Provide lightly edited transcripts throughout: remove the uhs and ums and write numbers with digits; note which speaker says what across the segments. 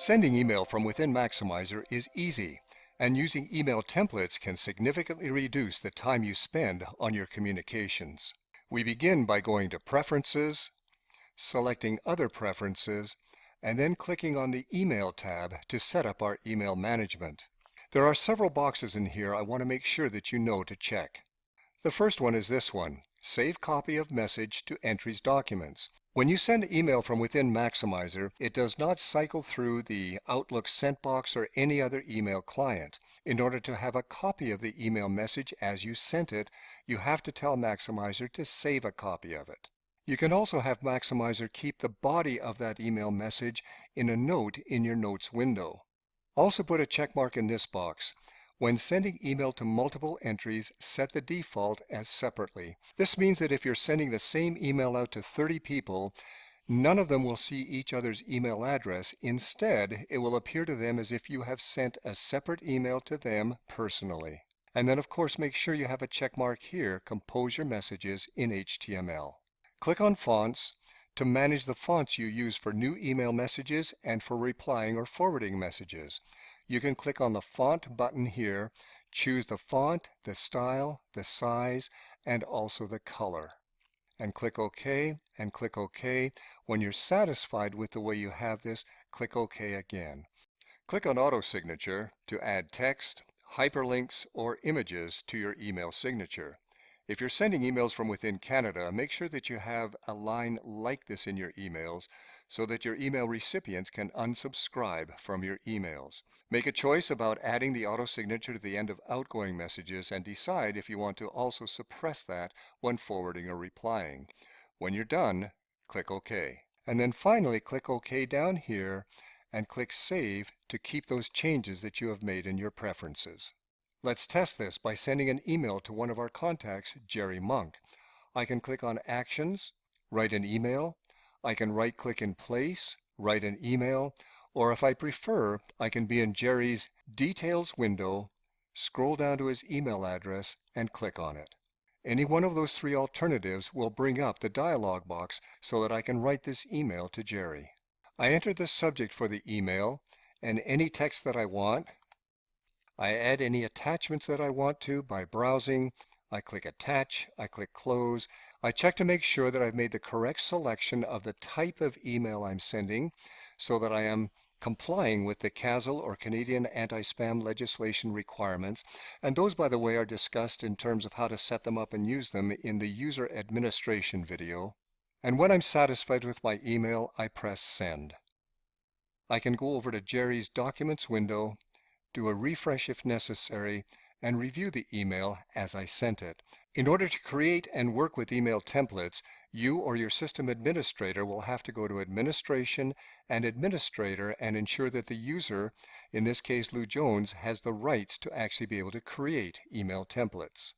Speaker 1: Sending email from within Maximizer is easy, and using email templates can significantly reduce the time you spend on your communications. We begin by going to Preferences, selecting Other Preferences, and then clicking on the Email tab to set up our email management. There are several boxes in here I want to make sure that you know to check. The first one is this one, Save Copy of Message to Entries Documents. When you send email from within Maximizer, it does not cycle through the Outlook sent box or any other email client. In order to have a copy of the email message as you sent it, you have to tell Maximizer to save a copy of it. You can also have Maximizer keep the body of that email message in a note in your Notes window. Also put a check mark in this box. When sending email to multiple entries, set the default as separately. This means that if you're sending the same email out to 30 people, none of them will see each other's email address. Instead, it will appear to them as if you have sent a separate email to them personally. And then of course make sure you have a check mark here, Compose your messages in HTML. Click on Fonts to manage the fonts you use for new email messages and for replying or forwarding messages. You can click on the Font button here, choose the font, the style, the size, and also the color. And click OK, and click OK. When you're satisfied with the way you have this, click OK again. Click on Auto Signature to add text, hyperlinks, or images to your email signature. If you're sending emails from within Canada, make sure that you have a line like this in your emails so that your email recipients can unsubscribe from your emails. Make a choice about adding the auto signature to the end of outgoing messages and decide if you want to also suppress that when forwarding or replying. When you're done, click OK. And then finally click OK down here and click Save to keep those changes that you have made in your preferences. Let's test this by sending an email to one of our contacts, Jerry Monk. I can click on Actions, write an email. I can right-click in place, write an email, or if I prefer, I can be in Jerry's Details window, scroll down to his email address, and click on it. Any one of those three alternatives will bring up the dialog box so that I can write this email to Jerry. I enter the subject for the email and any text that I want. I add any attachments that I want to by browsing. I click Attach, I click Close. I check to make sure that I've made the correct selection of the type of email I'm sending so that I am complying with the CASL or Canadian anti-spam legislation requirements. And those, by the way, are discussed in terms of how to set them up and use them in the user administration video. And when I'm satisfied with my email, I press Send. I can go over to Jerry's Documents window, do a refresh if necessary, and review the email as I sent it. In order to create and work with email templates, you or your system administrator will have to go to Administration and Administrator and ensure that the user, in this case Lou Jones, has the rights to actually be able to create email templates.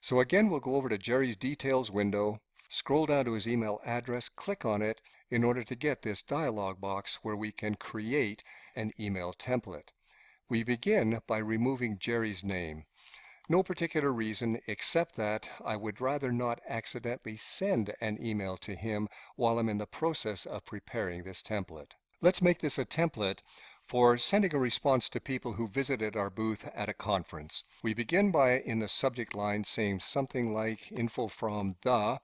Speaker 1: So again, we'll go over to Jerry's Details window, scroll down to his email address, click on it in order to get this dialog box where we can create an email template. We begin by removing Jerry's name. No particular reason except that I would rather not accidentally send an email to him while I'm in the process of preparing this template. Let's make this a template for sending a response to people who visited our booth at a conference. We begin by, in the subject line, saying something like info from the,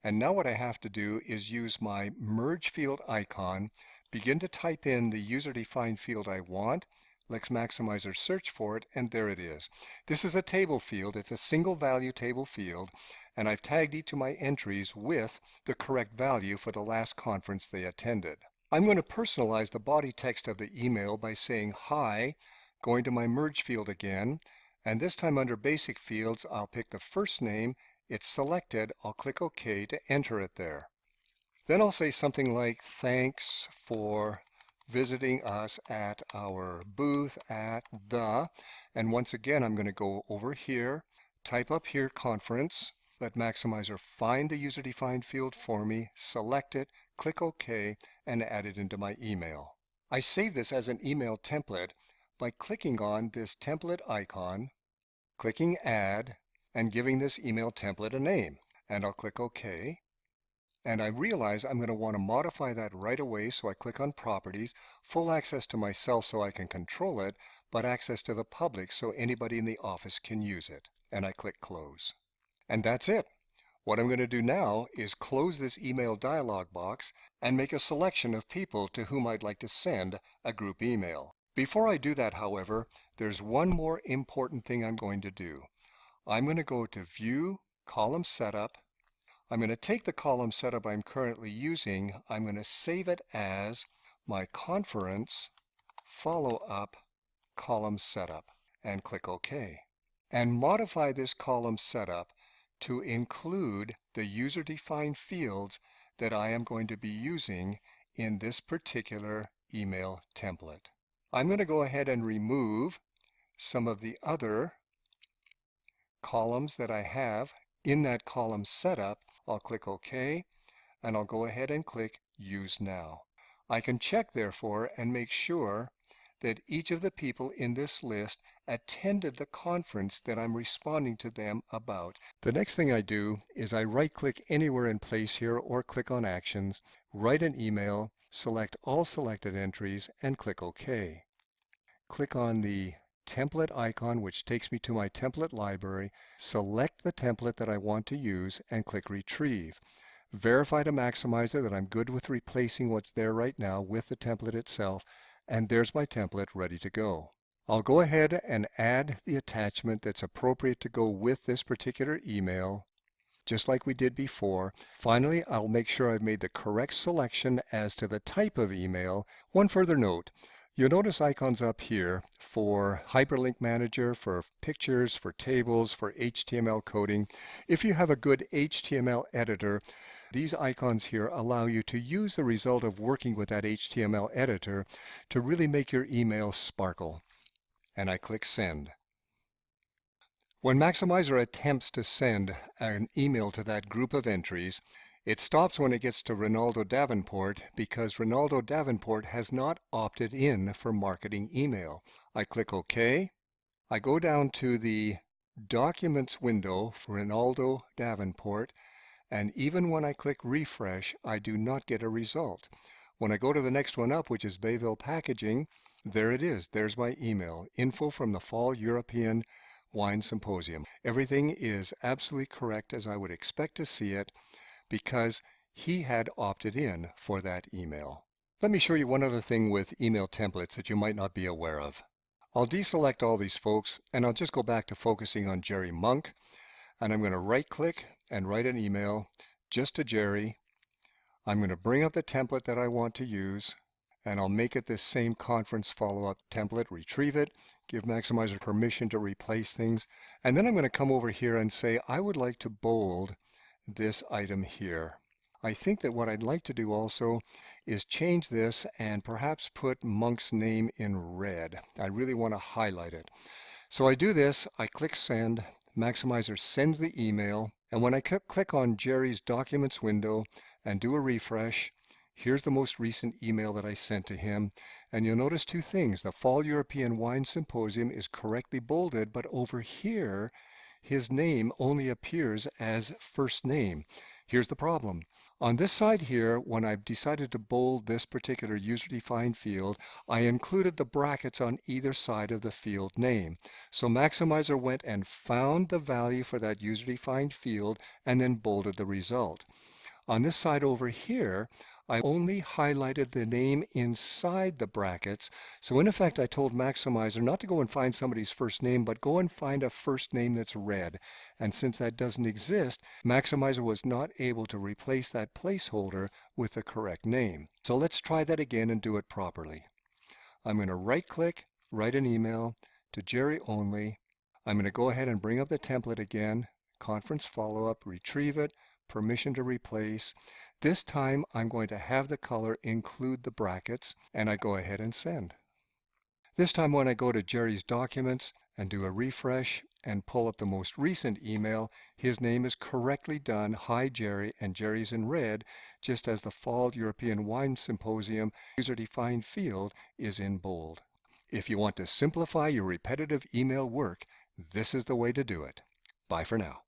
Speaker 1: and now what I have to do is use my merge field icon, begin to type in the user-defined field I want. Let's Maximizer search for it, and there it is. This is a table field. It's a single value table field, and I've tagged each of my entries with the correct value for the last conference they attended. I'm going to personalize the body text of the email by saying hi, going to my merge field again, and this time under basic fields I'll pick the first name. It's selected. I'll click OK to enter it there. Then I'll say something like thanks for visiting us at our booth at the, and once again I'm going to go over here, type up here conference, let Maximizer find the user-defined field for me, select it, click OK, and add it into my email. I save this as an email template by clicking on this template icon, clicking Add, and giving this email template a name. And I'll click OK. And I realize I'm going to want to modify that right away, so I click on Properties, full access to myself so I can control it, but access to the public so anybody in the office can use it. And I click Close. And that's it. What I'm going to do now is close this email dialog box and make a selection of people to whom I'd like to send a group email. Before I do that, however, there's one more important thing I'm going to do. I'm going to go to View, Column Setup. I'm going to take the column setup I'm currently using. I'm going to save it as my Conference Follow-up Column Setup and click OK. And modify this column setup to include the user-defined fields that I am going to be using in this particular email template. I'm going to go ahead and remove some of the other columns that I have in that column setup. I'll click OK, and I'll go ahead and click Use Now. I can check, therefore, and make sure that each of the people in this list attended the conference that I'm responding to them about. The next thing I do is I right-click anywhere in place here or click on Actions, write an email, select all selected entries, and click OK. Click on the template icon, which takes me to my template library, select the template that I want to use, and click Retrieve. Verify to Maximizer that I'm good with replacing what's there right now with the template itself, and there's my template ready to go. I'll go ahead and add the attachment that's appropriate to go with this particular email, just like we did before. Finally, I'll make sure I've made the correct selection as to the type of email. One further note, you'll notice icons up here for Hyperlink Manager, for pictures, for tables, for HTML coding. If you have a good HTML editor, these icons here allow you to use the result of working with that HTML editor to really make your email sparkle. And I click Send. When Maximizer attempts to send an email to that group of entries, it stops when it gets to Ronaldo Davenport because Ronaldo Davenport has not opted in for marketing email. I click OK. I go down to the Documents window for Ronaldo Davenport, and even when I click refresh, I do not get a result. When I go to the next one up, which is Bayville Packaging, there it is. There's my email, info from the Fall European Wine Symposium. Everything is absolutely correct as I would expect to see it because he had opted in for that email. Let me show you one other thing with email templates that you might not be aware of. I'll deselect all these folks and I'll just go back to focusing on Jerry Monk, and I'm going to right click and write an email just to Jerry. I'm going to bring up the template that I want to use, and I'll make it this same conference follow-up template, retrieve it, give Maximizer permission to replace things, and then I'm going to come over here and say I would like to bold this item here. I think that what I'd like to do also is change this and perhaps put Monk's name in red. I really want to highlight it. So I do this, I click Send, Maximizer sends the email, and when I click on Jerry's Documents window and do a refresh, here's the most recent email that I sent to him, and you'll notice two things. The Fall European Wine Symposium is correctly bolded, but over here his name only appears as first name. Here's the problem. On this side here, when I've decided to bold this particular user-defined field, I included the brackets on either side of the field name. So Maximizer went and found the value for that user-defined field and then bolded the result. On this side over here, I only highlighted the name inside the brackets. So in effect, I told Maximizer not to go and find somebody's first name, but go and find a first name that's red. And since that doesn't exist, Maximizer was not able to replace that placeholder with the correct name. So let's try that again and do it properly. I'm going to right-click, write an email to Jerry only. I'm going to go ahead and bring up the template again, conference follow-up, retrieve it, permission to replace. This time I'm going to have the color include the brackets, and I go ahead and send. This time when I go to Jerry's Documents and do a refresh and pull up the most recent email, his name is correctly done, Hi Jerry, and Jerry's in red, just as the Fall European Wine Symposium user-defined field is in bold. If you want to simplify your repetitive email work, this is the way to do it. Bye for now.